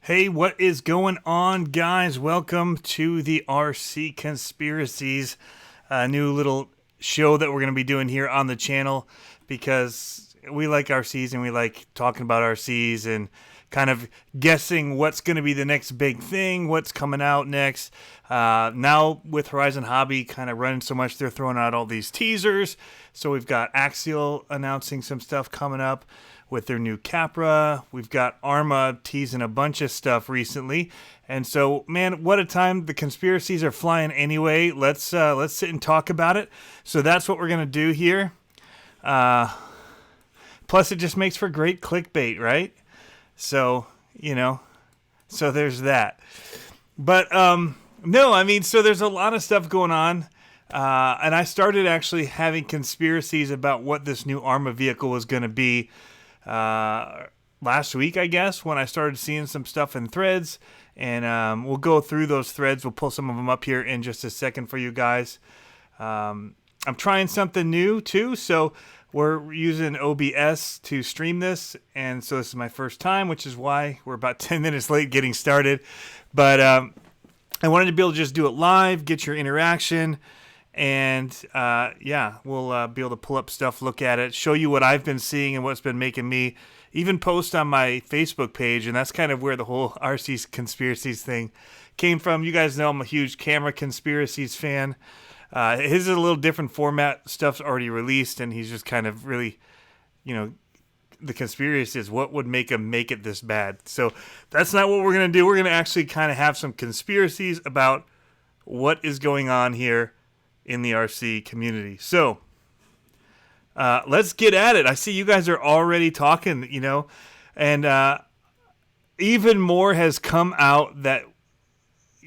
Hey, what is going on, guys? Welcome to the RC Conspiracies, a new little show that we're going to be doing here on the channel because we like RCs and we like talking about RCs and kind of guessing what's going to be the next big thing, what's coming out next. Now with Horizon Hobby kind of running so much, they're throwing out all these teasers. So we've got Axial announcing some stuff coming up with their new Capra. We've got Arrma teasing a bunch of stuff recently. And so, man, what a time. The conspiracies are flying anyway. Let's sit and talk about it. So that's what we're going to do here. Plus, it just makes for great clickbait, right? So, so there's that. But, no, I mean, so there's a lot of stuff going on. And I started actually having conspiracies about what this new Arrma vehicle was going to be last week, I guess, when I started seeing some stuff in threads. And we'll go through those threads. We'll pull some of them up here in just a second for you guys. I'm trying something new, too. So we're using OBS to stream this. And so this is my first time, which is why we're about 10 minutes late getting started. But I wanted to be able to just do it live, get your interaction. And, we'll be able to pull up stuff, look at it, show you what I've been seeing and what's been making me even post on my Facebook page. And that's kind of where the whole RC Conspiracies thing came from. You guys know I'm a huge Camera Conspiracies fan. His is a little different format. Stuff's already released, and he's just kind of really, the conspiracy is what would make him make it this bad. So that's not what we're going to do. We're going to actually kind of have some conspiracies about what is going on here in the RC community. So let's get at it. I see you guys are already talking, and even more has come out that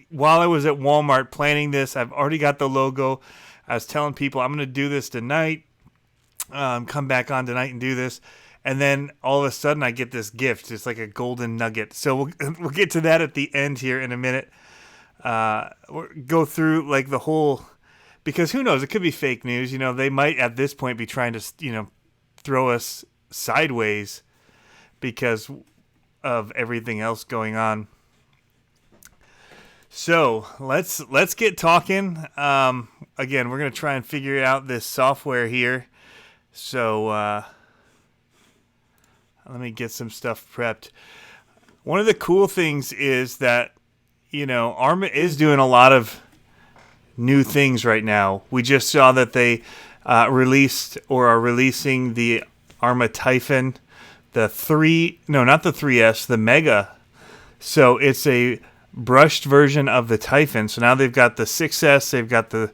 while I was at Walmart planning this, I've already got the logo. I was telling people I'm going to do this tonight, come back on tonight and do this. And then all of a sudden I get this gift. It's like a golden nugget. So we'll get to that at the end here in a minute. We'll go through like the whole... Because who knows? It could be fake news. They might at this point be trying to, throw us sideways because of everything else going on. So let's get talking. Again, we're going to try and figure out this software here. So let me get some stuff prepped. One of the cool things is that, Arrma is doing a lot of new things right now. We just saw that they released or are releasing the Arrma Typhon, not the 3S, the Mega. So it's a brushed version of the Typhon. So now they've got the 6S, they've got the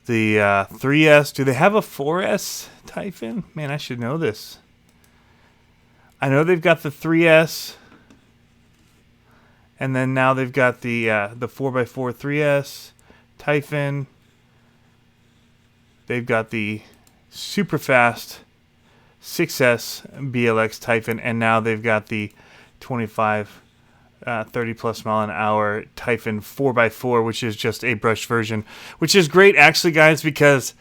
3S. Do they have a 4S Typhon? Man, I should know this. I know they've got the 3S, and then now they've got the 4x4 3S Typhon. They've got the super fast 6S BLX Typhon, and now they've got the 30 plus mile an hour Typhon 4x4, which is just a brushed version, which is great actually, guys, because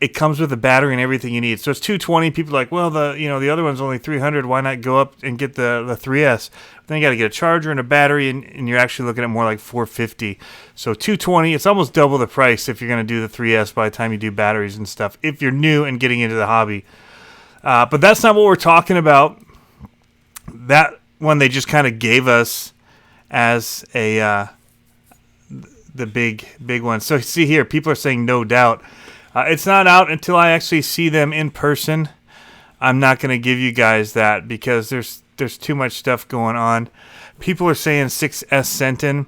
it comes with a battery and everything you need. So it's 220. People are like, well, the other one's only 300. Why not go up and get the 3S? Then you got to get a charger and a battery, and you're actually looking at more like 450. So 220. It's almost double the price if you're going to do the 3S by the time you do batteries and stuff. If you're new and getting into the hobby, but that's not what we're talking about. That one they just kind of gave us as the big one. So see here, people are saying no doubt. It's not out until I actually see them in person. I'm not going to give you guys that because there's too much stuff going on. People are saying 6S sent in.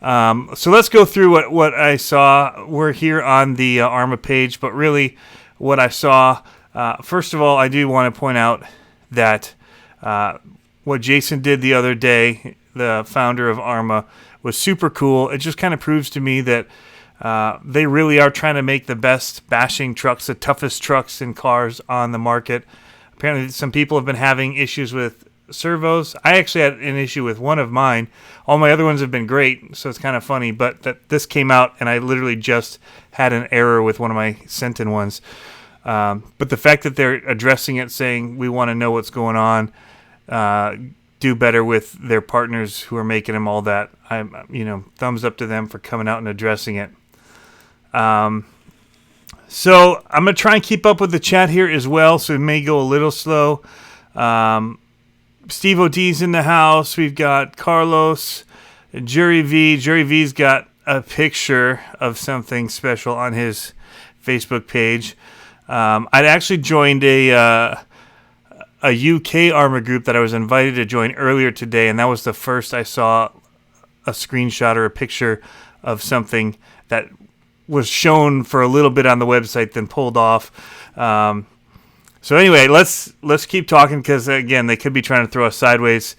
So let's go through what I saw. We're here on the Arrma page, but really what I saw, first of all, I do want to point out that what Jason did the other day, the founder of Arrma, was super cool. It just kind of proves to me that they really are trying to make the best bashing trucks, the toughest trucks and cars on the market. Apparently, some people have been having issues with servos. I actually had an issue with one of mine. All my other ones have been great, so it's kind of funny. But this came out, and I literally just had an error with one of my sent-in ones. But the fact that they're addressing it, saying we want to know what's going on, do better with their partners who are making them all that. Thumbs up to them for coming out and addressing it. So I'm going to try and keep up with the chat here as well, so it may go a little slow. Steve OD's in the house. We've got Carlos, Jerry V. Jerry V's got a picture of something special on his Facebook page. I'd actually joined a UK Arrma group that I was invited to join earlier today, and that was the first I saw a screenshot or a picture of something that was shown for a little bit on the website, then pulled off. So anyway, let's keep talking, because again, they could be trying to throw us sideways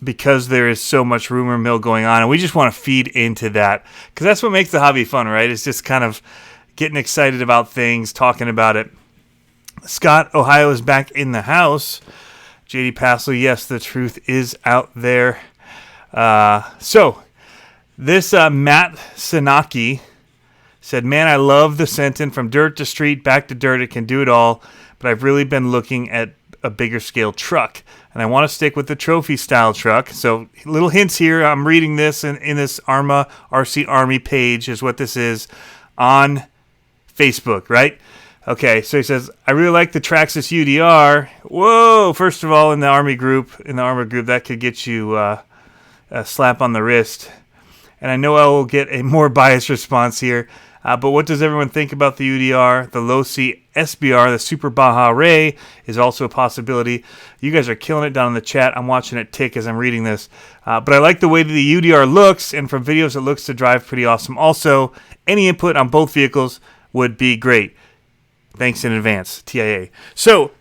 because there is so much rumor mill going on, and we just want to feed into that, because that's what makes the hobby fun, right? It's just kind of getting excited about things, talking about it. Scott, Ohio, is back in the house. JD Pasley, yes, the truth is out there. So this Matt Sanaki said, man, I love the sentence from dirt to street, back to dirt. It can do it all, but I've really been looking at a bigger scale truck, and I want to stick with the trophy style truck. So little hints here. I'm reading this in this Arrma RC Army page is what this is on Facebook, right? Okay, so he says, I really like the Traxxas UDR. Whoa, first of all, in the Arrma group, that could get you a slap on the wrist. And I know I will get a more biased response here. But what does everyone think about the UDR? The low C SBR, the Super Baja Ray, is also a possibility. You guys are killing it down in the chat. I'm watching it tick as I'm reading this. But I like the way that the UDR looks, and from videos it looks to drive pretty awesome. Also, any input on both vehicles would be great. Thanks in advance, TIA. So,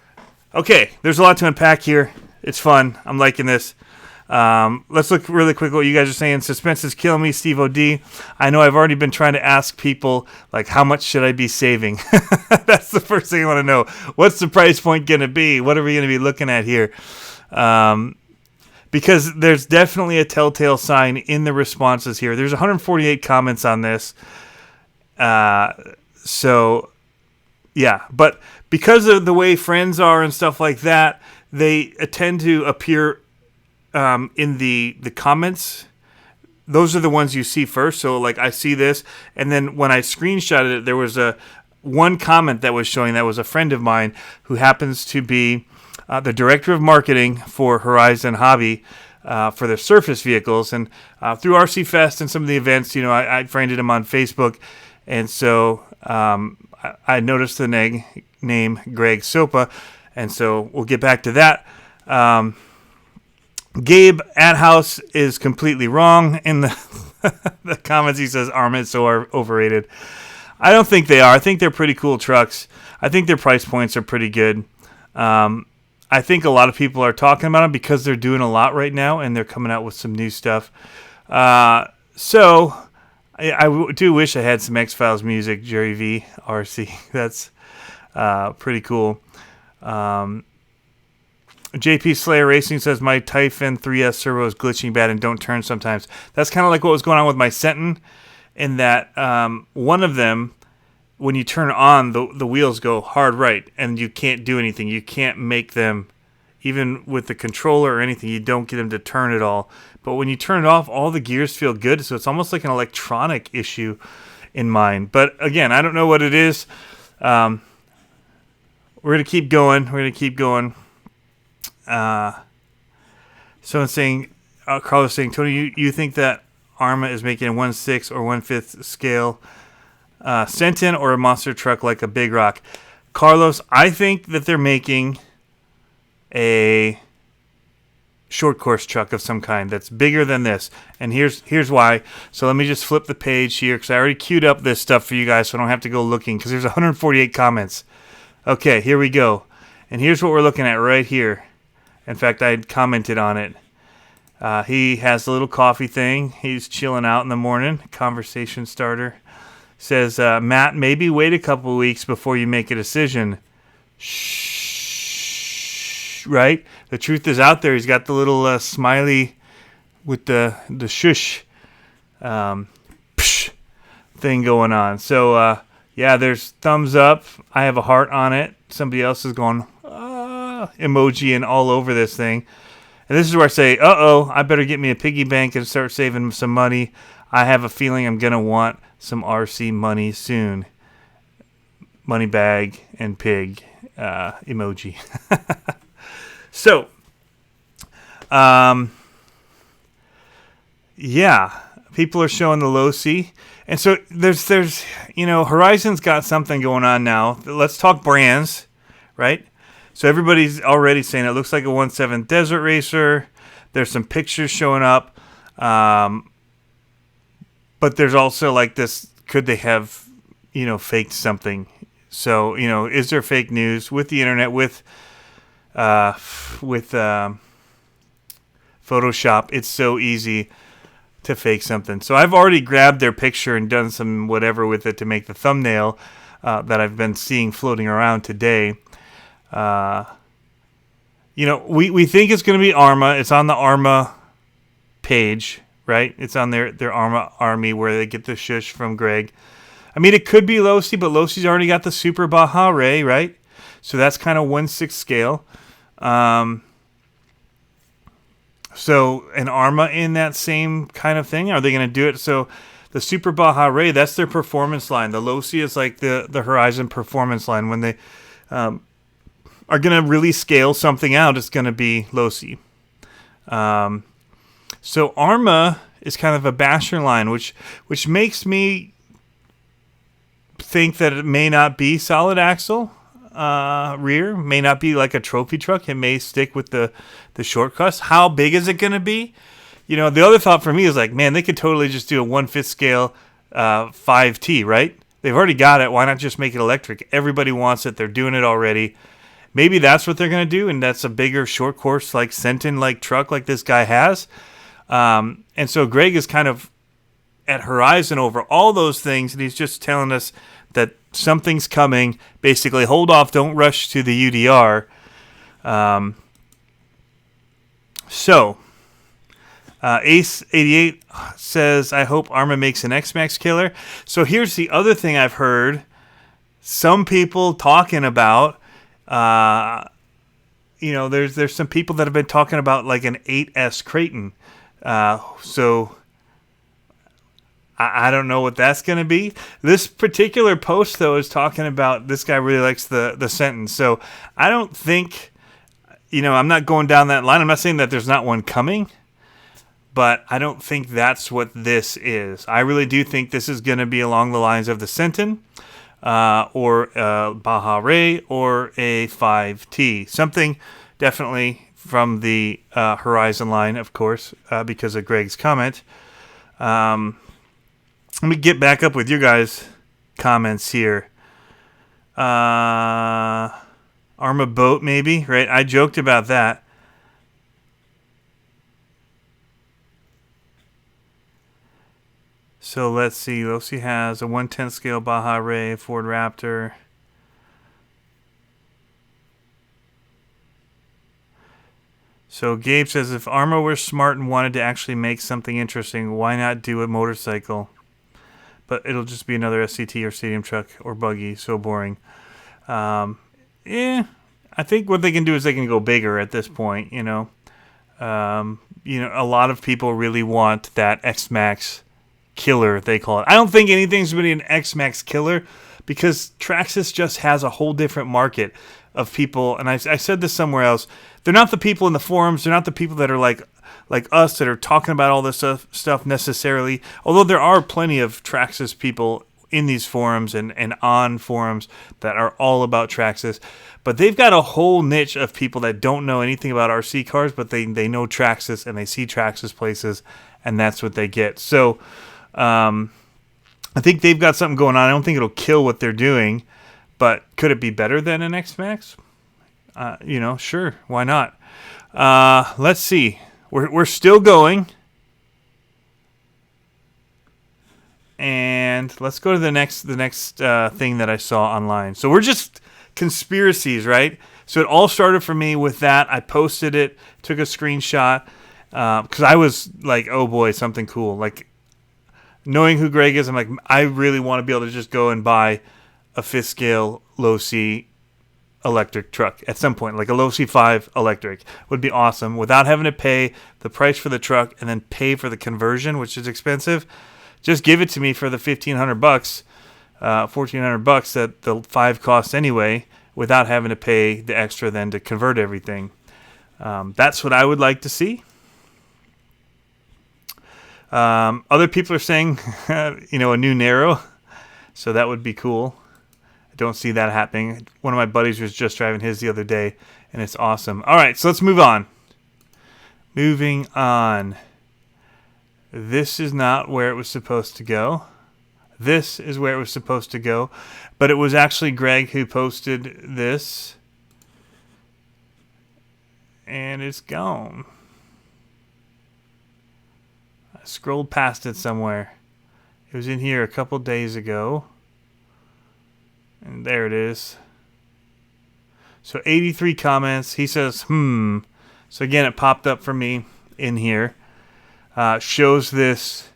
okay, there's a lot to unpack here. It's fun. I'm liking this. Let's look really quick what you guys are saying. Suspense is killing me, Steve OD. I know I've already been trying to ask people, like, how much should I be saving? That's the first thing I want to know. What's the price point going to be? What are we going to be looking at here? Because there's definitely a telltale sign in the responses here. There's 148 comments on this. So, yeah. But because of the way friends are and stuff like that, they tend to appear in the comments. Those are the ones you see first. So, like, I see this, and then when I screenshotted it, there was one comment that was showing that was a friend of mine who happens to be the director of marketing for Horizon Hobby for their surface vehicles. And through RC Fest and some of the events, I friended him on Facebook, and so I noticed the name Greg Sopa, and so we'll get back to that. Gabe Athouse is completely wrong in the comments. He says Arrma is so overrated. I don't think they are. I think they're pretty cool trucks. I think their price points are pretty good. I think a lot of people are talking about them because they're doing a lot right now, and they're coming out with some new stuff. So I do wish I had some X-Files music, Jerry V. RC. That's pretty cool. JP Slayer Racing says, my Typhon 3S servo is glitching bad and don't turn sometimes. That's kind of like what was going on with my Sentin, in that one of them, when you turn on, the wheels go hard right, and you can't do anything. You can't make them, even with the controller or anything, you don't get them to turn at all. But when you turn it off, all the gears feel good, so it's almost like an electronic issue in mine. But again, I don't know what it is. We're going to keep going. Someone's saying, Carlos saying, Tony, you think that Arrma is making a 1/6 or 1/5 scale Sentin or a monster truck like a Big Rock? Carlos, I think that they're making a short course truck of some kind that's bigger than this, and here's why. So let me just flip the page here, because I already queued up this stuff for you guys, so I don't have to go looking, because there's 148 comments. Okay, here we go, and here's what we're looking at right here. In fact, I had commented on it. He has a little coffee thing. He's chilling out in the morning. Conversation starter. Says, Matt, maybe wait a couple of weeks before you make a decision. Shh. Right? The truth is out there. He's got the little smiley with the shush psh thing going on. So, yeah, there's thumbs up. I have a heart on it. Somebody else is going emoji and all over this thing. And this is where I say, uh-oh, I better get me a piggy bank and start saving some money. I have a feeling I'm going to want some RC money soon. Money bag and pig emoji. So, yeah, people are showing the low C. And so there's Horizon's got something going on now. Let's talk brands, right? So everybody's already saying it looks like a 1.7 Desert Racer. There's some pictures showing up. But there's also like this, could they have, faked something? So, is there fake news with the internet, with Photoshop? It's so easy to fake something. So I've already grabbed their picture and done some whatever with it to make the thumbnail that I've been seeing floating around today. We think it's going to be Arrma. It's on the Arrma page, right? It's on their Arrma Army where they get the shush from Greg. I mean, it could be Losi, but Losi's already got the Super Baja Ray, right? So that's kind of 1/6 scale. So an Arrma in that same kind of thing? Are they going to do it? So the Super Baja Ray, that's their performance line. The Losi is like the Horizon performance line. When they are going to really scale something out, it's going to be Losi. So Arrma is kind of a basher line, which makes me think that it may not be solid axle rear, may not be like a trophy truck. It may stick with the short cuss. How big is it going to be? The other thought for me is like, man, they could totally just do a 1/5 scale 5T, right? They've already got it. Why not just make it electric? Everybody wants it. They're doing it already. Maybe that's what they're going to do, and that's a bigger short course like Sentin like truck like this guy has. And so Greg is kind of at Horizon over all those things, and he's just telling us that something's coming. Basically, hold off, don't rush to the UDR. Ace88 says, I hope Arrma makes an X-maxx killer. So here's the other thing I've heard some people talking about. There's some people that have been talking about like an 8S Creighton. So I don't know what that's going to be. This particular post, though, is talking about this guy really likes the sentence. So I don't think, I'm not going down that line. I'm not saying that there's not one coming, but I don't think that's what this is. I really do think this is going to be along the lines of the Sentin or Baja Ray or a 5T. Something definitely from the Horizon line, of course, because of Greg's comment. Let me get back up with your guys' comments here. Arrma boat, maybe, right? I joked about that. So let's see. Losi has a 1/10 scale Baja Ray Ford Raptor. So Gabe says, if Arrma were smart and wanted to actually make something interesting, why not do a motorcycle? But it'll just be another SCT or stadium truck or buggy. So boring. I think what they can do is they can go bigger at this point. A lot of people really want that X-maxx killer, they call it. I don't think anything's really an X-maxx killer because Traxxas just has a whole different market of people. And I said this somewhere else. They're not the people in the forums. They're not the people that are like us that are talking about all this stuff necessarily. Although there are plenty of Traxxas people in these forums and on forums that are all about Traxxas. But they've got a whole niche of people that don't know anything about RC cars, but they know Traxxas and they see Traxxas places, and that's what they get. So I think they've got something going on. I don't think it'll kill what they're doing, but could it be better than an X-maxx? Sure, why not? Let's see. We're still going. And let's go to the next thing that I saw online. So we're just conspiracies, right? So it all started for me with that. I posted it, took a screenshot, because I was like, oh boy, something cool. Like, knowing who Greg is, I'm like, I really want to be able to just go and buy a 5th scale low C electric truck at some point, like a low C5 electric would be awesome without having to pay the price for the truck and then pay for the conversion, which is expensive. Just give it to me for the $1,500, $1,400 that the 5 costs anyway, without having to pay the extra then to convert everything. That's what I would like to see. Other people are saying, a new Narrow, so that would be cool. I don't see that happening. One of my buddies was just driving his the other day, and it's awesome. All right, so let's move on. Moving on. This is not where it was supposed to go. This is where it was supposed to go, but it was actually Greg who posted this, and it's gone. I scrolled past it somewhere. It was in here a couple days ago, and there it is. So 83 comments. He says, So again, it popped up for me in here. Shows this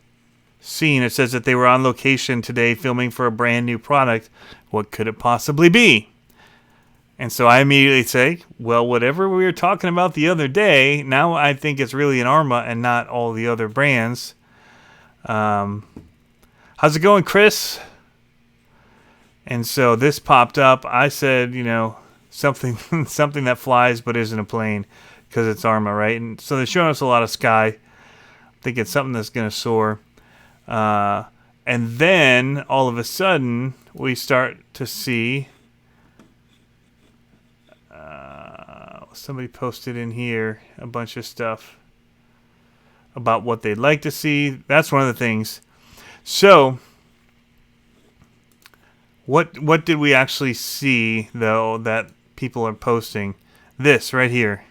scene. It says that they were on location today filming for a brand new product. What could it possibly be? And so I immediately say, well, whatever we were talking about the other day, now I think it's really an Arrma and not all the other brands. How's it going, Chris? And so this popped up. I said, something that flies but isn't a plane, because it's Arrma, right? And so they're showing us a lot of sky. I think it's something that's going to soar. And then all of a sudden we start to see somebody posted in here a bunch of stuff about what they'd like to see. That's one of the things. So what did we actually see, though, that people are posting? This right here.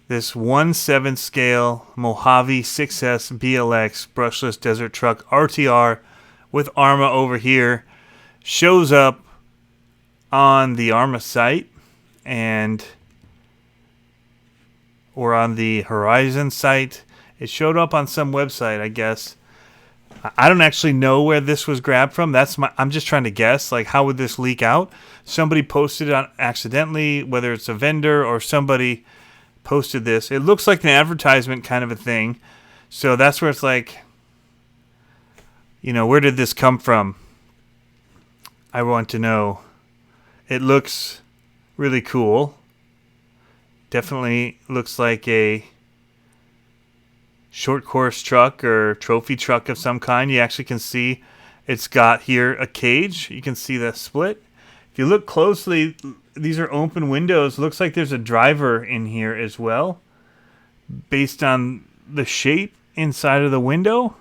This 1/7 scale Mojave 6S BLX brushless desert truck RTR with Arrma over here shows up on the Arrma site or on the Horizon site. It showed up on some website, I guess. I don't actually know where this was grabbed from. I'm just trying to guess. Like, how would this leak out? Somebody posted it on accidentally, whether it's a vendor or somebody posted this. It looks like an advertisement kind of a thing. So that's where it's like, where did this come from? I want to know. It looks really cool. Definitely looks like a short course truck or trophy truck of some kind. You actually can see it's got here a cage. You can see the split. If you look closely, these are open windows. Looks like there's a driver in here as well, based on the shape inside of the window.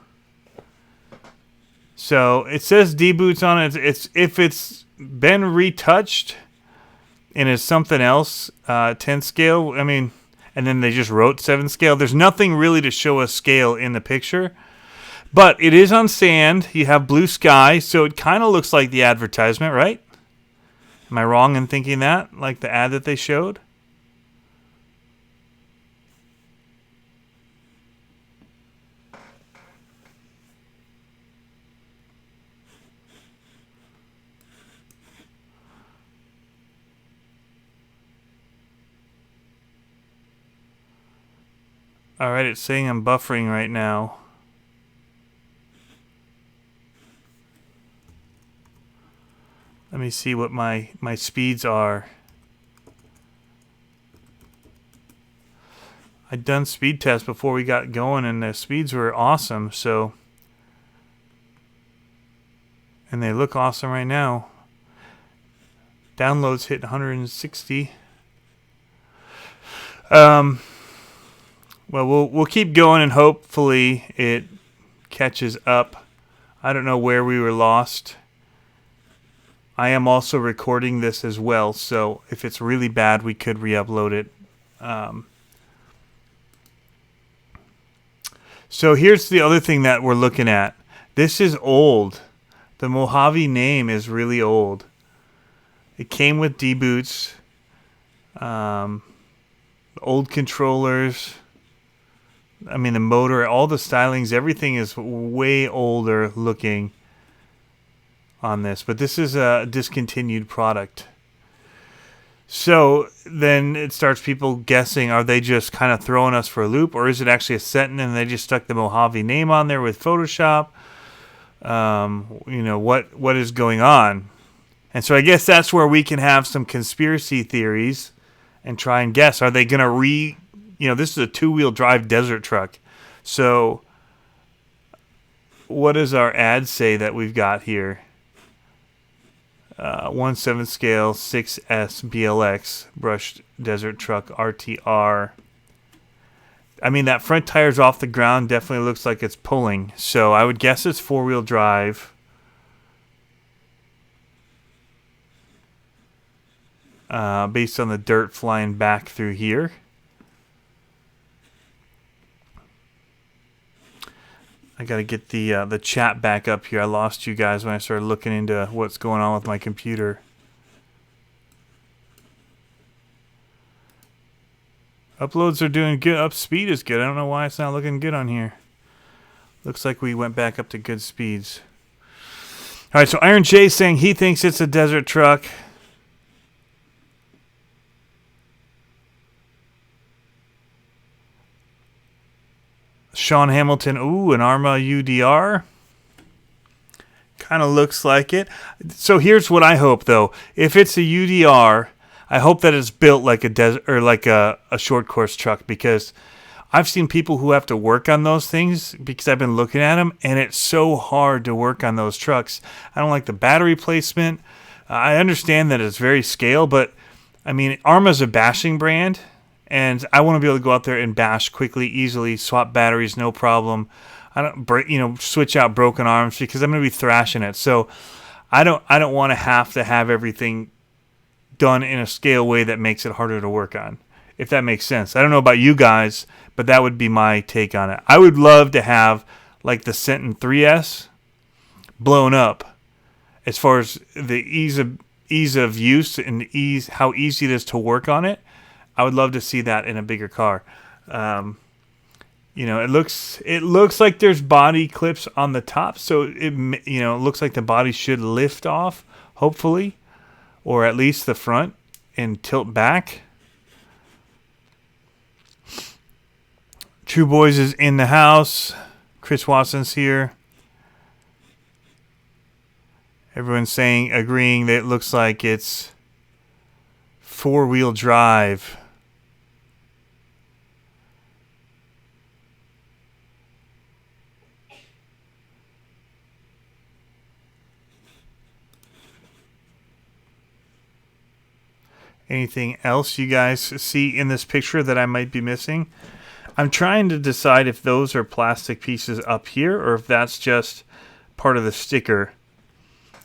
So it says D-boots on it. If it's been retouched and is something else, 10 scale, and then they just wrote 7 scale. There's nothing really to show a scale in the picture. But it is on sand. You have blue sky, so it kind of looks like the advertisement, right? Am I wrong in thinking that? Like the ad that they showed? Alright, it's saying I'm buffering right now. Let me see what my speeds are. I'd done speed tests before we got going, and the speeds were awesome, so... And they look awesome right now. Downloads hit 160. Well, we'll keep going, and hopefully it catches up. I don't know where we were lost. I am also recording this as well, so if it's really bad, we could re-upload it. So here's the other thing that we're looking at. This is old. The Mojave name is really old. It came with D-boots, old controllers. The motor, all the stylings, everything is way older looking. on this, but this is a discontinued product. So then it starts people guessing, are they just kind of throwing us for a loop, or is it actually a Sentin and they just stuck the Mojave name on there with Photoshop? What is going on? And so I guess that's where we can have some conspiracy theories and try and guess, are they going to this is a 2-wheel drive desert truck. So what does our ad say that we've got here? 1/7 scale 6S BLX brushed desert truck RTR. I mean, that front tire's off the ground, definitely looks like it's pulling. So I would guess it's 4-wheel drive. Based on the dirt flying back through here. I gotta get the chat back up here. I lost you guys when I started looking into what's going on with my computer. Uploads are doing good. Up speed is good. I don't know why it's not looking good on here. Looks like we went back up to good speeds. All right, so Iron J saying he thinks it's a desert truck. Sean Hamilton, ooh, an Arrma UDR. Kind of looks like it. So here's what I hope, though. If it's a UDR, I hope that it's built like a desert or like a short course truck, because I've seen people who have to work on those things because I've been looking at them, and it's so hard to work on those trucks. I don't like the battery placement. I understand that it's very scale, but I mean, Arrma's a bashing brand. And I want to be able to go out there and bash quickly, easily, swap batteries, no problem. I don't switch out broken arms because I'm going to be thrashing it. So I don't want to have everything done in a scale way that makes it harder to work on, if that makes sense. I don't know about you guys, but that would be my take on it. I would love to have like the Sentin 3S blown up as far as the ease of use and how easy it is to work on it. I would love to see that in a bigger car. It looks like there's body clips on the top, so it looks like the body should lift off, hopefully, or at least the front, and tilt back. True Boys is in the house. Chris Watson's here. Everyone's agreeing that it looks like it's 4-wheel drive. Anything else you guys see in this picture that I might be missing? I'm trying to decide if those are plastic pieces up here or if that's just part of the sticker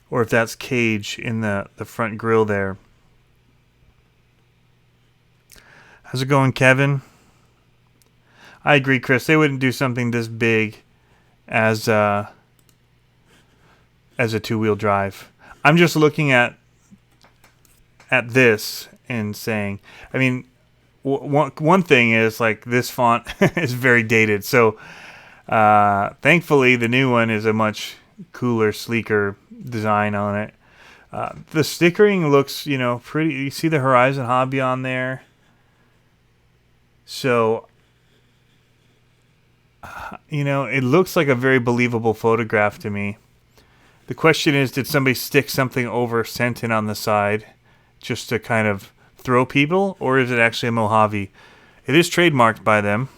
or if that's cage in the front grille there. How's it going, Kevin? I agree, Chris. They wouldn't do something this big as a 2-wheel drive. I'm just looking at this and saying, I mean, one thing is like this font is very dated. So thankfully the new one is a much cooler, sleeker design on it. The stickering looks, pretty. You see the Horizon Hobby on there. So, it looks like a very believable photograph to me. The question is, did somebody stick something over Sentin on the side just to kind of throw people, or is it actually a Mojave? It is trademarked by them.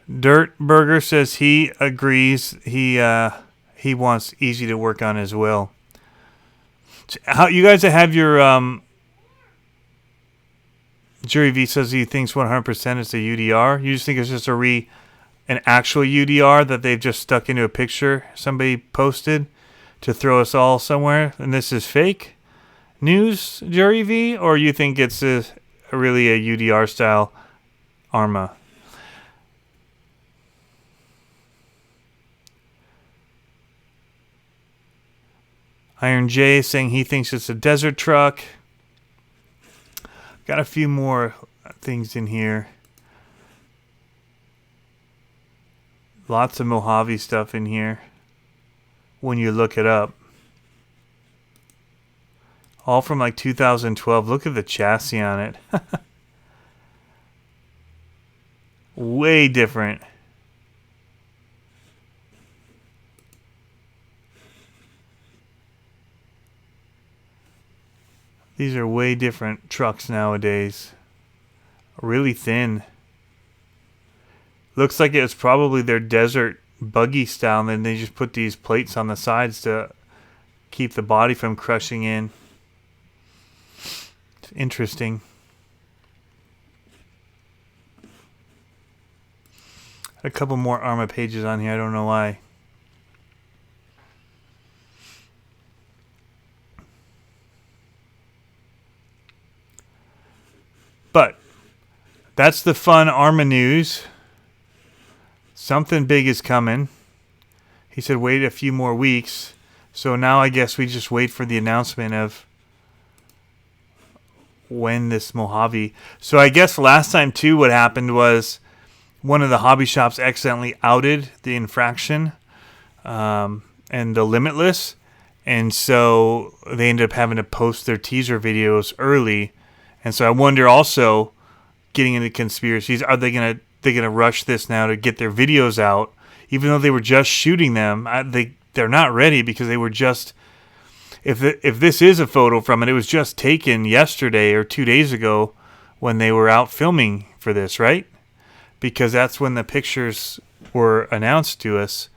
Dirt Burger says he agrees. He wants easy to work on as well. How you guys have your Jerry V says he thinks 100% it's a UDR. You just think it's just an actual UDR that they've just stuck into a picture somebody posted to throw us all somewhere, and this is fake news, Jerry V, or you think it's really a UDR style Arrma? Iron J saying he thinks it's a desert truck. Got a few more things in here. Lots of Mojave stuff in here when you look it up. All from like 2012. Look at the chassis on it. Way different. These are way different trucks nowadays. Really thin. Looks like it was probably their desert buggy style, and then they just put these plates on the sides to keep the body from crushing in. It's interesting. A couple more Arrma pages on here. I don't know why. But that's the fun Arrma news. Something big is coming. He said wait a few more weeks. So now I guess we just wait for the announcement of when this Mojave. So I guess last time too what happened was one of the hobby shops accidentally outed the infraction and the limitless. And so they ended up having to post their teaser videos early. And so I wonder also, getting into conspiracies, are they gonna rush this now to get their videos out, even though they were just shooting them? They're not ready because they were just. If this is a photo from it, it was just taken yesterday or 2 days ago when they were out filming for this, right? Because that's when the pictures were announced to us.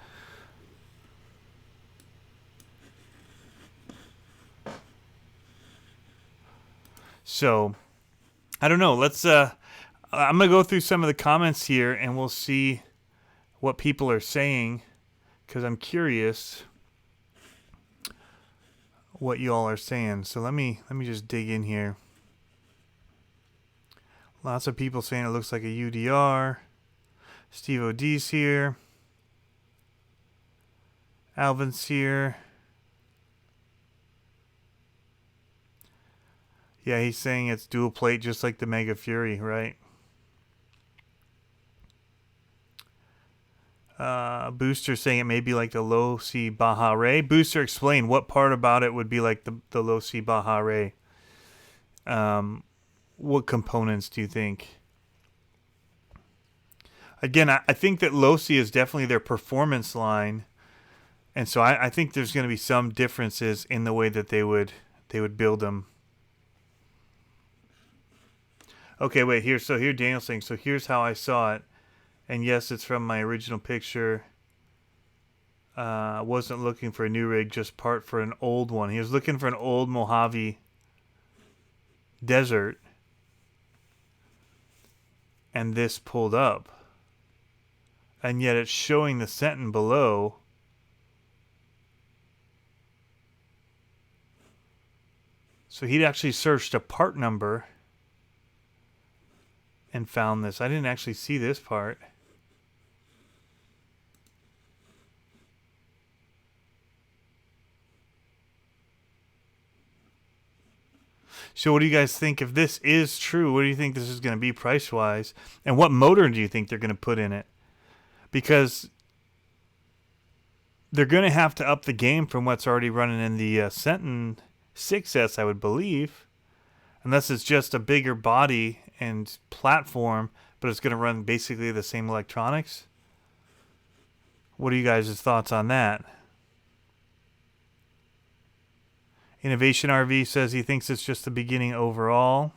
So, I don't know. Let's. I'm gonna go through some of the comments here, and we'll see what people are saying, because I'm curious what you all are saying. So let me just dig in here. Lots of people saying it looks like a UDR. Steve O'D's here. Alvin's here. Yeah, he's saying it's dual plate just like the Mega Fury, right? Booster saying it may be like the Low C Baja Ray. Booster, explain what part about it would be like the Low C Baja Ray. What components do you think? Again, I think that Low C is definitely their performance line, and so I think there's going to be some differences in the way that they would build them. Okay, wait, here Daniel's saying, so here's how I saw it. And yes, it's from my original picture. Wasn't looking for a new rig, just part for an old one. He was looking for an old Mojave Desert. And this pulled up. And yet it's showing the Sentin below. So he'd actually searched a part number and found this. I didn't actually see this part. So what do you guys think? If this is true, what do you think this is going to be price-wise? And what motor do you think they're going to put in it? Because they're going to have to up the game from what's already running in the Sentin 6S, I would believe. Unless it's just a bigger body and platform, but it's going to run basically the same electronics. What are you guys' thoughts on that? Innovation RV says he thinks it's just the beginning overall.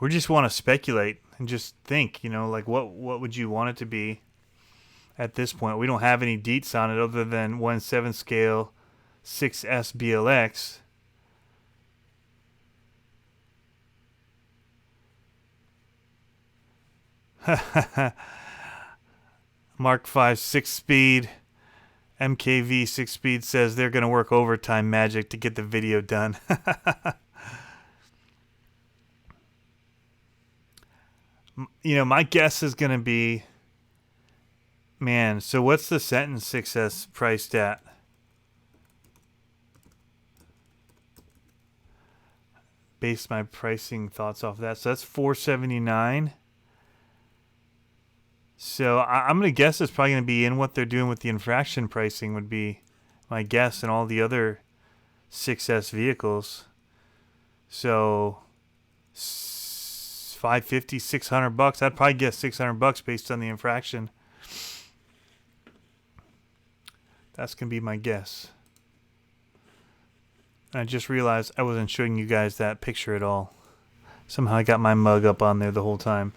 We just want to speculate and just think, like what would you want it to be at this point? We don't have any deets on it other than 1/7 scale 6S BLX. Mark 5 6-speed. MKV 6-speed says they're going to work overtime magic to get the video done. My guess is going to be, man, so what's the Sentin 6S priced at? Base my pricing thoughts off that. So that's $479. So I'm going to guess it's probably going to be in what they're doing with the infraction pricing would be my guess, and all the other 6S vehicles. So 550, $600. I'd probably guess $600 based on the infraction. That's going to be my guess. And I just realized I wasn't showing you guys that picture at all. Somehow I got my mug up on there the whole time.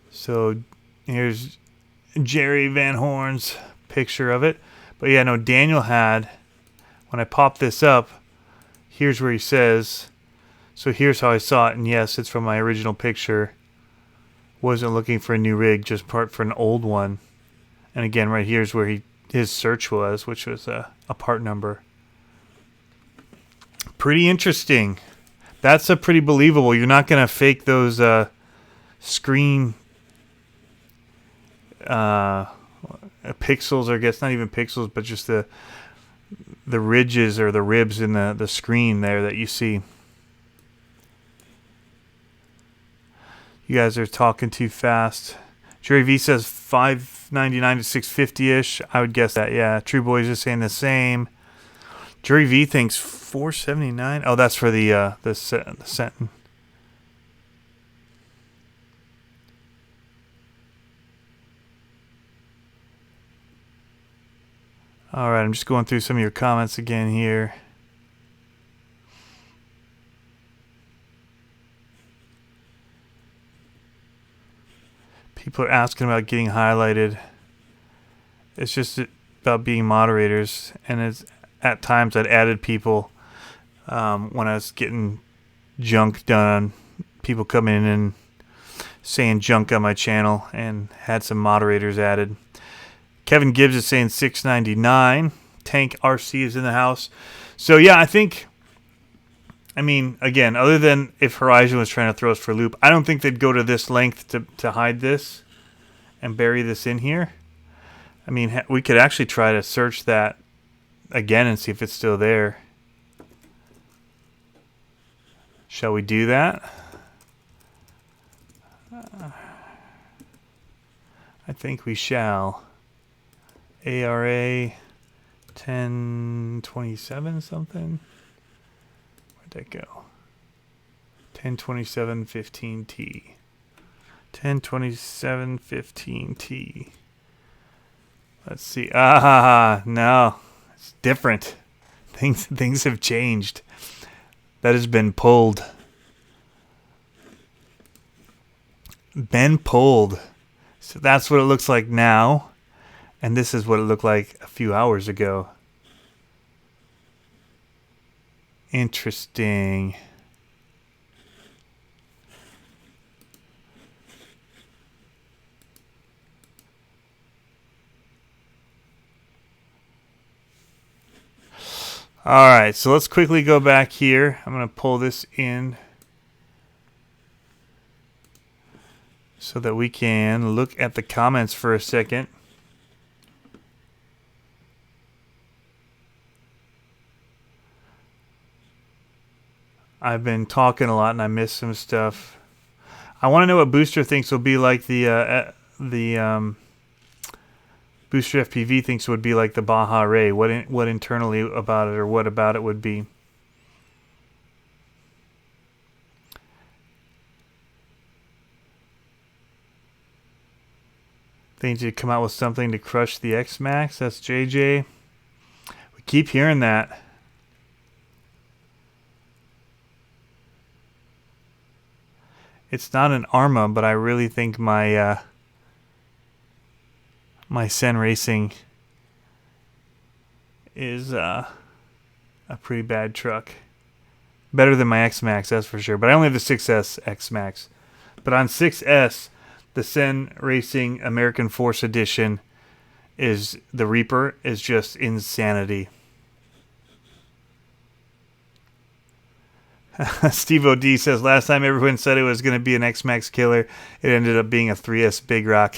So here's Jerry Van Horn's picture of it. But yeah, no, Daniel had, when I popped this up, here's where he says, so here's how I saw it. And yes, it's from my original picture. Wasn't looking for a new rig, just part for an old one. And again, right here's where his search was, which was a part number. Pretty interesting. That's a pretty believable. You're not going to fake those screen pixels, or I guess not even pixels, but just the ridges or the ribs in the screen there that you see. You guys are talking too fast. Jerry V says $599 to $650-ish. I would guess that, yeah. True Boys is saying the same. Jerry V thinks $479. Oh, that's for the Sentin. All right, I'm just going through some of your comments again here. People are asking about getting highlighted. It's just about being moderators, and it's at times I'd added people when I was getting junk done. People come in and saying junk on my channel, and had some moderators added. Kevin Gibbs is saying $699. Tank RC is in the house. So yeah, I mean, again, other than if Horizon was trying to throw us for a loop, I don't think they'd go to this length to hide this and bury this in here. I mean, we could actually try to search that again and see if it's still there. Shall we do that? I think we shall. ARA 1027 something. Where'd that go? 102715T. 102715T. Let's see. No. It's different. Things have changed. That has been pulled. Been pulled. So that's what it looks like now. And this is what it looked like a few hours ago. Interesting. All right, so let's quickly go back here. I'm going to pull this in so that we can look at the comments for a second. I've been talking a lot and I missed some stuff. I want to know what Booster thinks will be like the Booster FPV thinks would be like the Baja Ray. What internally about it, or what about it would be? They need to come out with something to crush the X-maxx. That's JJ. We keep hearing that. It's not an Arrma, but I really think my my Sen Racing is a pretty bad truck. Better than my X-maxx, that's for sure. But I only have the 6S X-maxx. But on 6S, the Sen Racing American Force Edition is the Reaper is just insanity. Steve O.D. says, last time everyone said it was going to be an X-maxx killer, it ended up being a 3S Big Rock.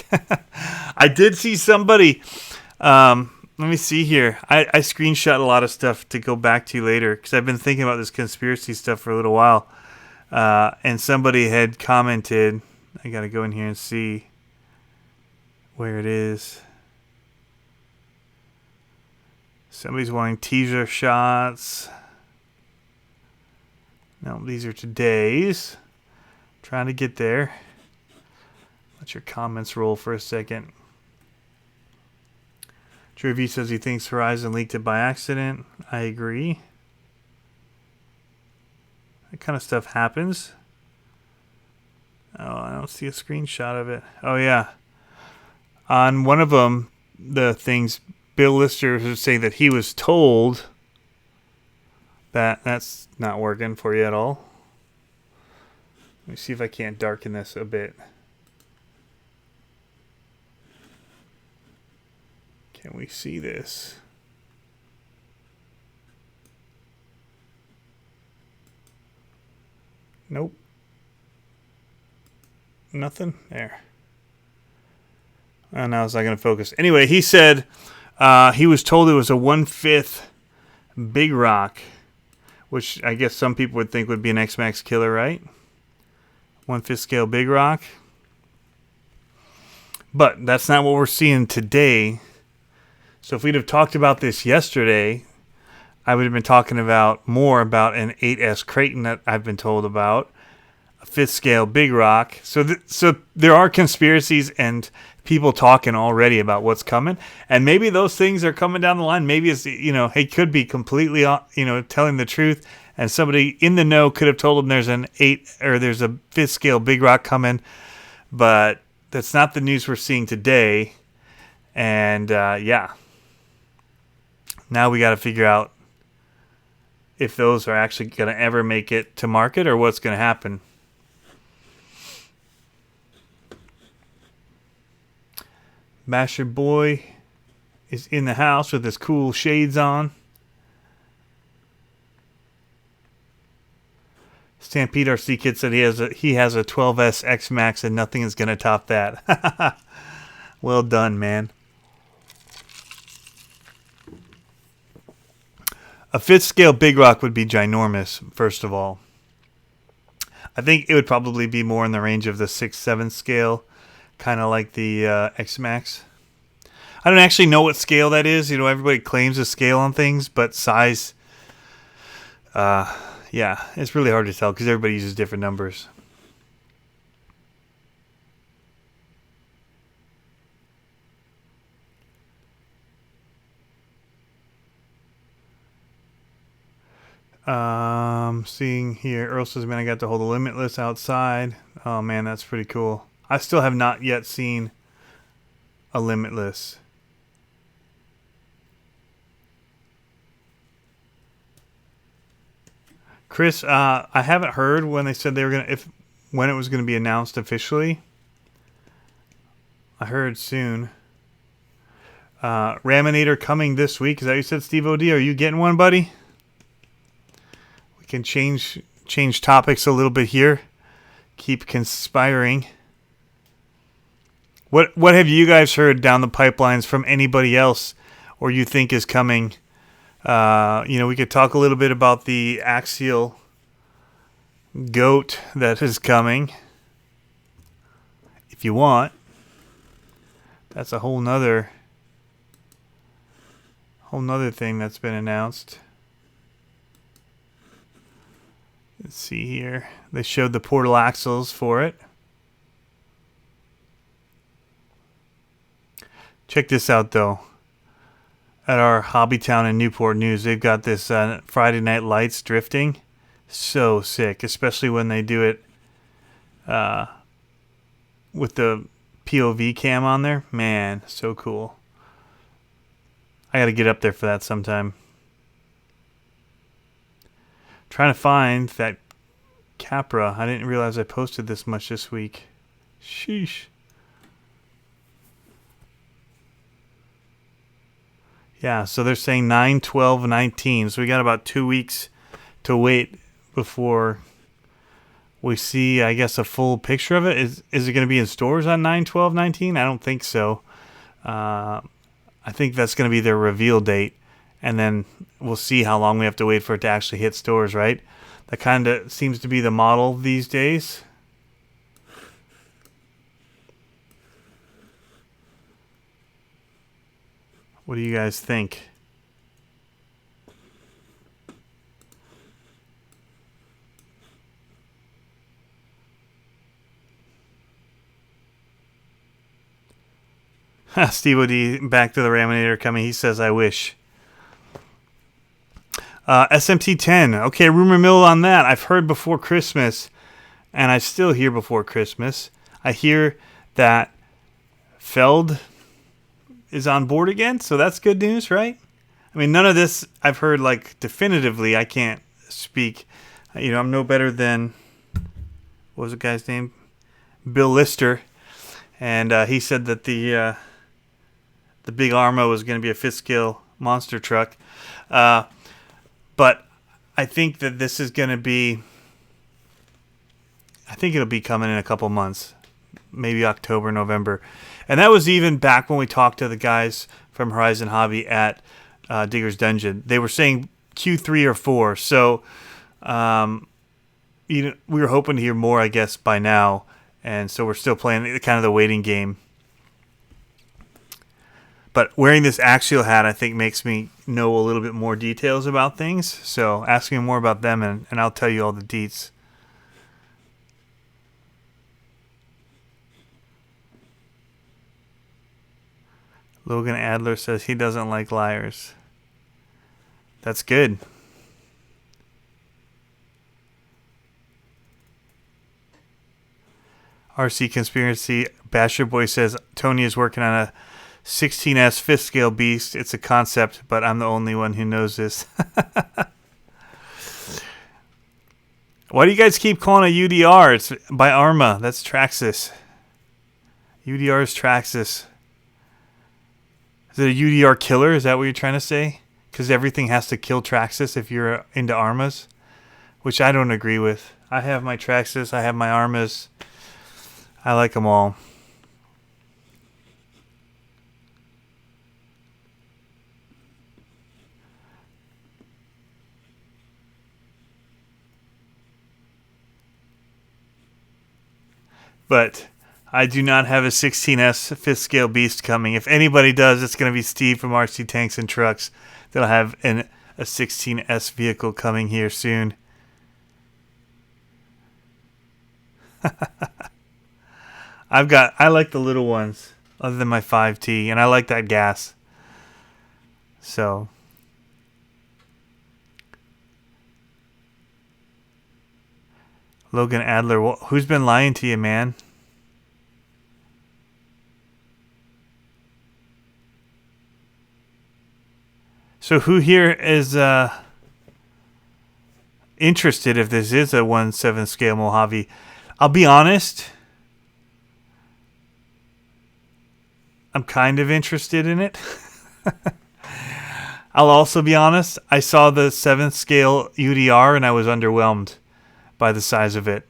I did see somebody, let me see here. I screenshot a lot of stuff to go back to later, because I've been thinking about this conspiracy stuff for a little while. And somebody had commented, I got to go in here and see where it is. Somebody's wanting teaser shots. No, these are today's. Trying to get there. Let your comments roll for a second. Drew V says he thinks Horizon leaked it by accident. I agree. That kind of stuff happens. Oh, I don't see a screenshot of it. Oh, yeah. On one of them, the things, Bill Lister was saying that he was told that that's not working for you at all. Let me see if I can't darken this a bit. Can we see this? Nope. Nothing? There. Oh, now it's not going to focus. Anyway, he said he was told it was a 1/5 big rock, which I guess some people would think would be an X-maxx killer, right? 1/5 scale big rock. But that's not what we're seeing today. So if we'd have talked about this yesterday, I would have been talking about more about an 8S Creighton that I've been told about, a 5th scale big rock. So there are conspiracies and people talking already about what's coming, and maybe those things are coming down the line. Maybe it's, it could be completely, telling the truth, and somebody in the know could have told them there's an 8 or there's a 5th scale big rock coming, but that's not the news we're seeing today. And now we got to figure out if those are actually going to ever make it to market or what's going to happen. Basher Boy is in the house with his cool shades on. Stampede RC Kid said he has a 12S X-maxx and nothing is going to top that. Well done, man. A 5th scale big rock would be ginormous, first of all. I think it would probably be more in the range of the 6-7 scale, kind of like the X-maxx. I don't actually know what scale that is. Everybody claims a scale on things, but size, it's really hard to tell because everybody uses different numbers. Seeing here, Earl says, man, I got to hold a Limitless outside. Oh, man, that's pretty cool. I still have not yet seen a Limitless. Chris, I haven't heard when they said they were when it was gonna be announced officially. I heard soon. Raminator coming this week. Is that what you said, Steve O.D.? Are you getting one, buddy? We can change topics a little bit here. Keep conspiring. What have you guys heard down the pipelines from anybody else, or you think is coming? We could talk a little bit about the Axial goat that is coming, if you want. That's a whole nother thing that's been announced. Let's see here. They showed the portal axles for it. Check this out, though. At our Hobbytown in Newport News, they've got this Friday Night Lights drifting. So sick, especially when they do it with the POV cam on there. Man, so cool. I got to get up there for that sometime. Trying to find that Capra. I didn't realize I posted this much this week. Sheesh. Yeah, so they're saying 9, 12, 19. So we got about 2 weeks to wait before we see, I guess, a full picture of it. Is it going to be in stores on 9, 12, 19? I don't think so. I think that's going to be their reveal date. And then we'll see how long we have to wait for it to actually hit stores, right? That kind of seems to be the model these days. What do you guys think? Steve O.D. back to the Raminator coming. He says, I wish. SMT-10. Okay, rumor mill on that. I've heard before Christmas, and I still hear before Christmas. I hear that Feld is on board again, so that's good news, right? I mean, none of this I've heard, like, definitively. I can't speak. You know, I'm no better than, what was the guy's name? Bill Lister. And he said that the big Arrma was going to be a fifth scale monster truck. But I think that this is going to be, I think it'll be coming in a couple months, maybe October, November. And that was even back when we talked to the guys from Horizon Hobby at Digger's Dungeon. They were saying Q3 or 4. So we were hoping to hear more, I guess, by now. And so we're still playing kind of the waiting game. But wearing this Axial hat, I think, makes me know a little bit more details about things. So ask me more about them, and I'll tell you all the deets. Logan Adler says he doesn't like liars. That's good. RC Conspiracy Basher Boy says Tony is working on a 16S fifth scale beast. It's a concept, but I'm the only one who knows this. Why do you guys keep calling it UDR? It's by Arrma. That's Traxxas. UDR is Traxxas. Is it a UDR killer? Is that what you're trying to say? Because everything has to kill Traxxas if you're into Arrmas, which I don't agree with. I have my Traxxas. I have my Arrmas. I like them all. But I do not have a 16S fifth scale beast coming. If anybody does, it's going to be Steve from RC Tanks and Trucks. That'll have a 16S vehicle coming here soon. I like the little ones, other than my 5T, and I like that gas. So Logan Adler, who's been lying to you, man? So who here is interested if this is a 1/7 scale Mojave? I'll be honest. I'm kind of interested in it. I'll also be honest. I saw the 7th scale UDR and I was underwhelmed by the size of it.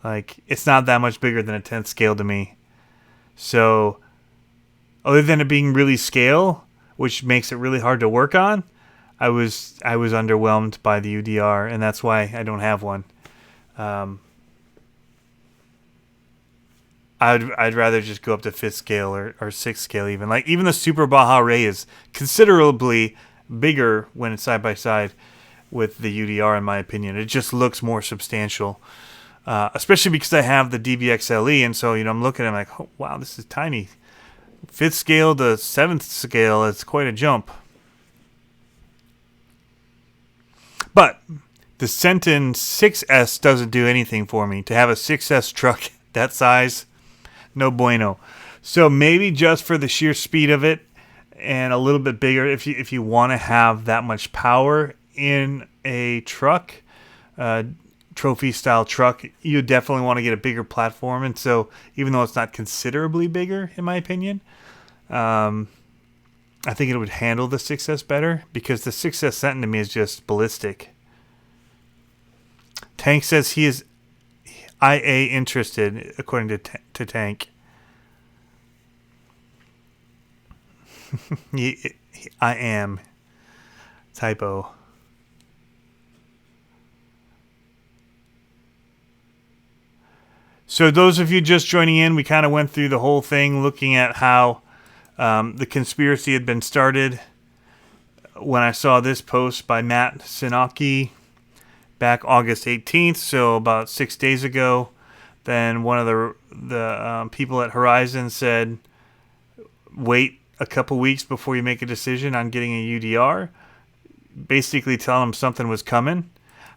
Like, it's not that much bigger than a 10th scale to me. So, other than it being really scale, which makes it really hard to work on, I was underwhelmed by the UDR, and that's why I don't have one. I'd rather just go up to 5th scale or 6th scale even. Like, even the Super Baja Ray is considerably bigger when it's side by side with the UDR, in my opinion. It just looks more substantial, especially because I have the DBXLE, and so I'm looking at it like, oh, wow, this is tiny. 5th scale to 7th scale, it's quite a jump. But the Sentin 6S doesn't do anything for me. To have a 6S truck that size, no bueno. So maybe just for the sheer speed of it and a little bit bigger, if you want to have that much power in a truck, trophy style truck, you definitely want to get a bigger platform. And so even though it's not considerably bigger, in my opinion, I think it would handle the 6S better, because the 6S Sentin to me is just ballistic. Tank says he is IA interested, according to Tank. I am. Typo. So those of you just joining in, we kind of went through the whole thing looking at how The conspiracy had been started when I saw this post by Matt Sinaki back August 18th, so about 6 days ago. Then one of the people at Horizon said, wait a couple weeks before you make a decision on getting a UDR, basically telling them something was coming.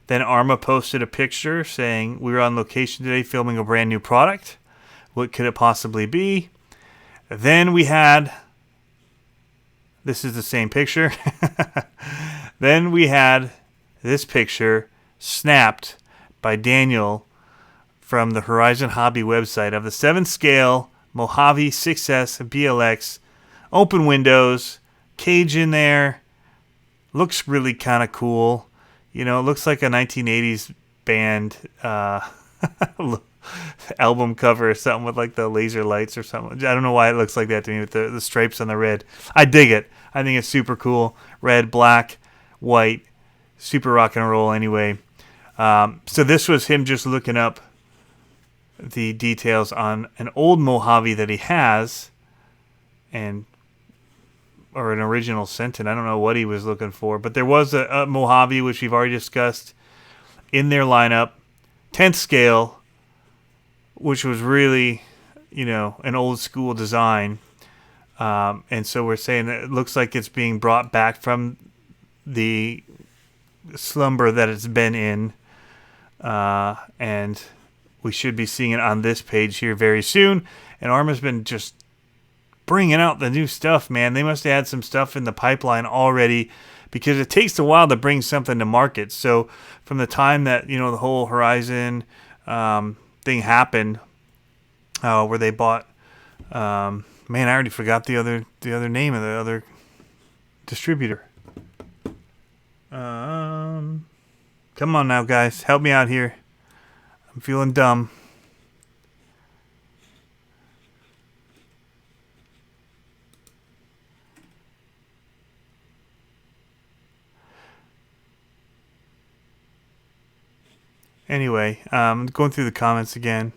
Then Arrma posted a picture saying, we were on location today filming a brand new product. What could it possibly be? Then we had, this is the same picture. Then we had this picture snapped by Daniel from the Horizon Hobby website of the 7th scale Mojave 6S BLX, open windows, cage in there. Looks really kind of cool. You know, it looks like a 1980s band album cover or something with like the laser lights or something. I don't know why it looks like that to me with the stripes on the red. I dig it. I think it's super cool. Red, black, white, super rock and roll anyway. So this was him just looking up the details on an old Mojave that he has, or an original Sentin. I don't know what he was looking for, but there was a Mojave, which we've already discussed, in their lineup, 10th scale, which was really, an old school design. And so we're saying that it looks like it's being brought back from the slumber that it's been in. And we should be seeing it on this page here very soon. And Arrma's been just bringing out the new stuff, man. They must have had some stuff in the pipeline already, because it takes a while to bring something to market. So from the time that, the whole Horizon thing happened, where they bought, man, I already forgot the other name of the other distributor. Come on now, guys. Help me out here. I'm feeling dumb. Anyway, going through the comments again.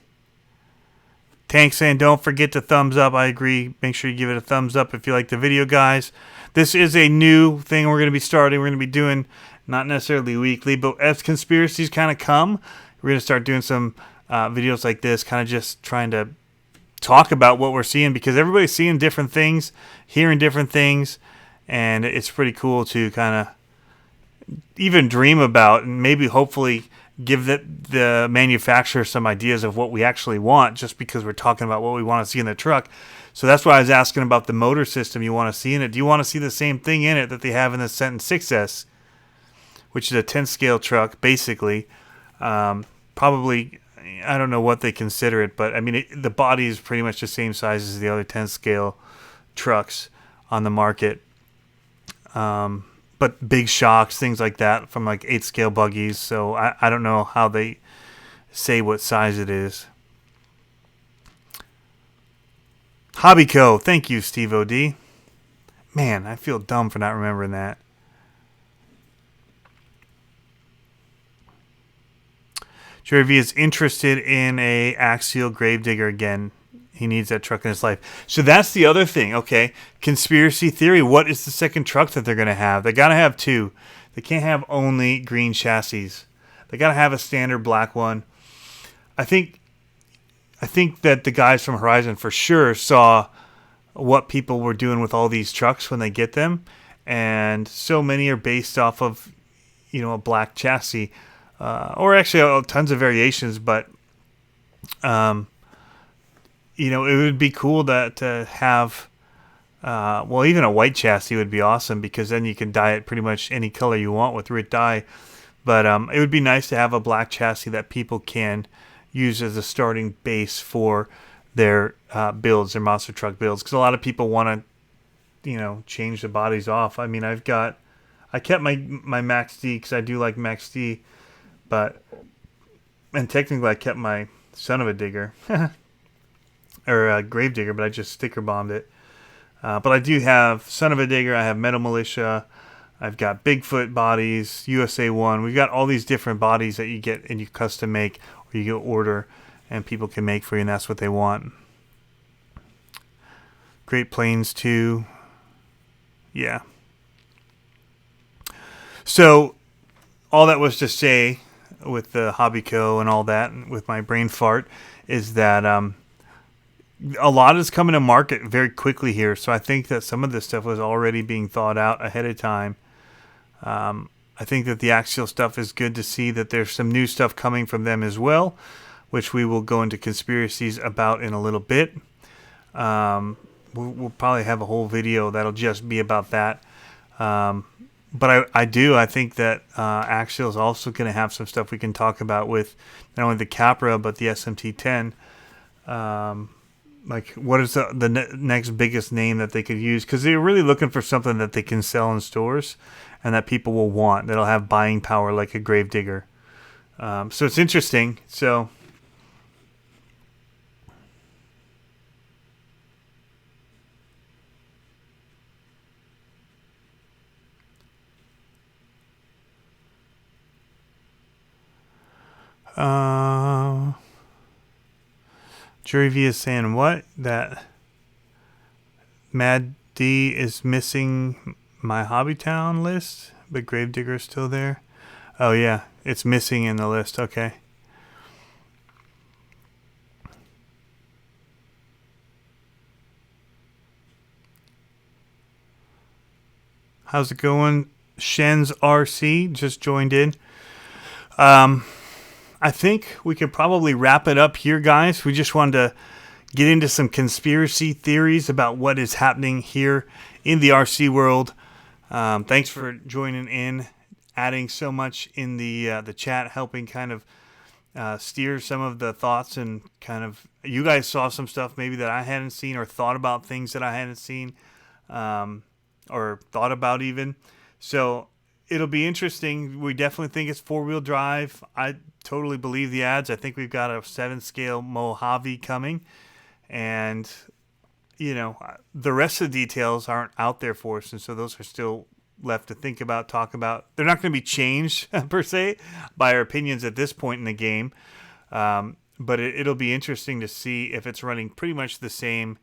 Tank saying, don't forget to thumbs up. I agree. Make sure you give it a thumbs up if you like the video, guys. This is a new thing we're going to be starting. We're going to be doing, not necessarily weekly, but as conspiracies kind of come, we're going to start doing some videos like this, kind of just trying to talk about what we're seeing, because everybody's seeing different things, hearing different things, and it's pretty cool to kind of even dream about and maybe hopefully give the manufacturer some ideas of what we actually want, just because we're talking about what we want to see in the truck. So that's why I was asking about the motor system you want to see in it. Do you want to see the same thing in it that they have in the Sentin 6S, which is a 10 scale truck, basically? Probably, I don't know what they consider it, but I mean, the body is pretty much the same size as the other 10 scale trucks on the market. But big shocks, things like that, from like 8 scale buggies. So I don't know how they say what size it is. Hobbyco, thank you, Steve O.D. Man, I feel dumb for not remembering that. Jerry V is interested in a Axial Gravedigger again. He needs that truck in his life. So that's the other thing, okay? Conspiracy theory. What is the second truck that they're going to have? They got to have two. They can't have only green chassis. They got to have a standard black one. I think that the guys from Horizon for sure saw what people were doing with all these trucks when they get them. And so many are based off of, a black chassis. Or actually tons of variations, but it would be cool to have, even a white chassis would be awesome, because then you can dye it pretty much any color you want with RIT dye. But it would be nice to have a black chassis that people can use as a starting base for their builds, their monster truck builds, because a lot of people want to, change the bodies off. I mean, I kept my Max D because I do like Max D, and technically I kept my Son of a Digger. Or a Gravedigger, but I just sticker bombed it. But I do have Son of a Digger, I have Metal Militia, I've got Bigfoot bodies, USA 1. We've got all these different bodies that you get and you custom make, or you get order, and people can make for you, and that's what they want. Great Plains too. Yeah. So all that was to say with the Hobby Co. and all that, and with my brain fart, is that a lot is coming to market very quickly here. So I think that some of this stuff was already being thought out ahead of time. I think that the Axial stuff is good to see that there's some new stuff coming from them as well, which we will go into conspiracies about in a little bit. We'll probably have a whole video that'll just be about that. But I think that Axial is also going to have some stuff we can talk about with not only the Capra, but the SMT-10. Like, what is the next biggest name that they could use? Because they're really looking for something that they can sell in stores and that people will want, that'll have buying power like a Gravedigger. So it's interesting. So Jury V is saying what? That Mad D is missing my Hobbytown list, but Gravedigger is still there. Oh yeah, it's missing in the list. Okay. How's it going? CCxRC just joined in. I think we could probably wrap it up here, guys. We just wanted to get into some conspiracy theories about what is happening here in the RC world. Thanks for joining in, adding so much in the chat, helping kind of steer some of the thoughts, and kind of you guys saw some stuff maybe that I hadn't seen, or thought about things that I hadn't seen, or thought about even. So it'll be interesting. We definitely think it's 4-wheel drive. I totally believe the ads. I think we've got a 7-scale Mojave coming, and you know, the rest of the details aren't out there for us, and so those are still left to think about, talk about. They're not going to be changed per se by our opinions at this point in the game, but it'll be interesting to see if it's running pretty much the same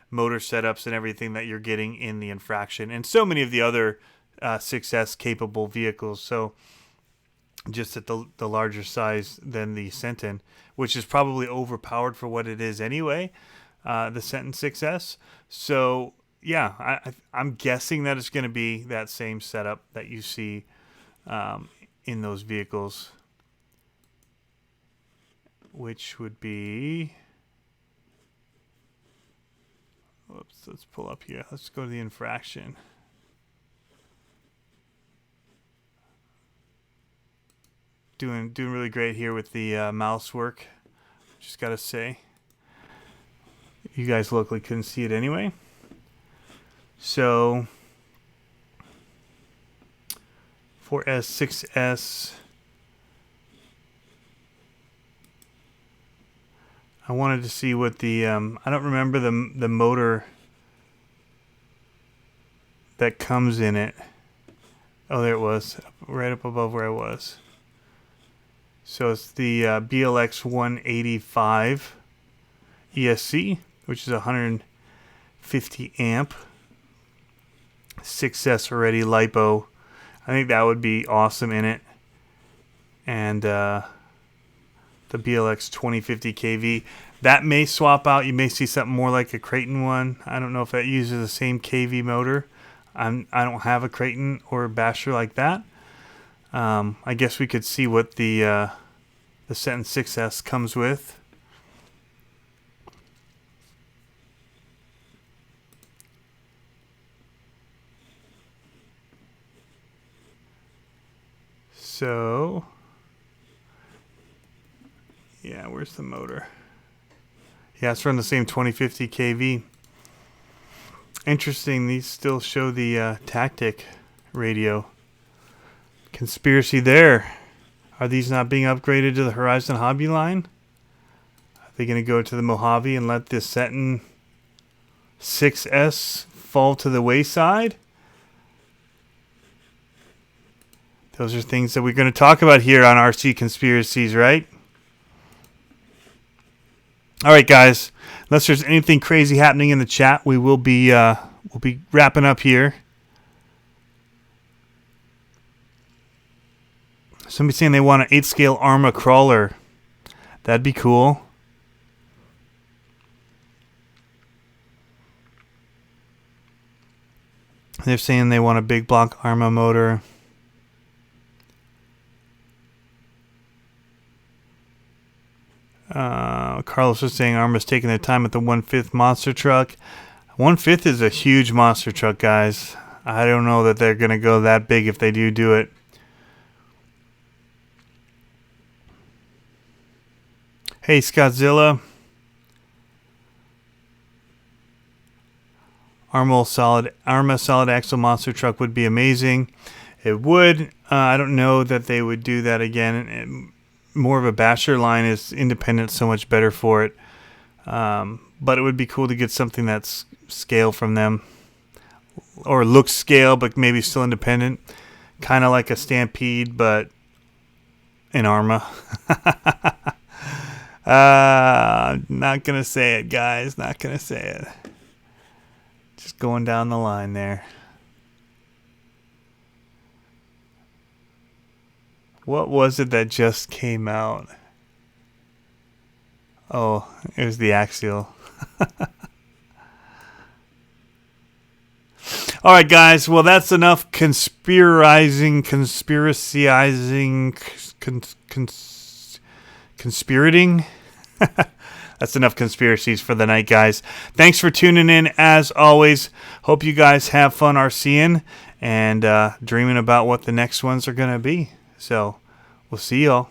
motor setups and everything that you're getting in the Infraction and so many of the other 6S capable vehicles. So just at the larger size than the Sentin, which is probably overpowered for what it is anyway, the Sentin 6S. So yeah, I'm guessing that it's going to be that same setup that you see in those vehicles, which would be, whoops, let's pull up here. Let's go to the Infraction. Doing really great here with the mouse work. Just gotta say, you guys locally couldn't see it anyway. So 4S, 6S. I wanted to see what the I don't remember the motor that comes in it. Oh, there it was, right up above where I was. So it's the BLX 185 ESC, which is 150 amp, 6S already LiPo. I think that would be awesome in it. And the BLX 2050 KV, that may swap out. You may see something more like a Creighton one. I don't know if that uses the same KV motor. I don't have a Creighton or a Basher like that. I guess we could see what the Sentin 6S comes with. So, yeah, where's the motor? Yeah, it's from the same 2050 KV. Interesting, these still show the Tactic radio. Conspiracy there. Are these not being upgraded to the Horizon Hobby line? Are they going to go to the Mojave and let the Sentin 6S fall to the wayside? Those are things that we're going to talk about here on RC Conspiracies, right? All right, guys. Unless there's anything crazy happening in the chat, we'll be wrapping up here. Somebody saying they want an 8 scale Arrma crawler. That'd be cool. They're saying they want a big block Arrma motor. Carlos was saying Arrma's taking their time at the 1/5 monster truck. 1/5 is a huge monster truck, guys. I don't know that they're going to go that big if they do it. Hey, Scottzilla. Arrma solid axle monster truck would be amazing. It would. I don't know that they would do that again. More of a basher line is independent, so much better for it. But it would be cool to get something that's scale from them, or looks scale but maybe still independent, kind of like a Stampede but in Arrma. Not gonna say it, guys. Not gonna say it. Just going down the line there. What was it that just came out? Oh, it was the Axial. All right, guys. Well, that's enough conspiracying, conspirating. That's enough conspiracies for the night, guys. Thanks for tuning in, as always. Hope you guys have fun RCing and dreaming about what the next ones are going to be. So, we'll see y'all.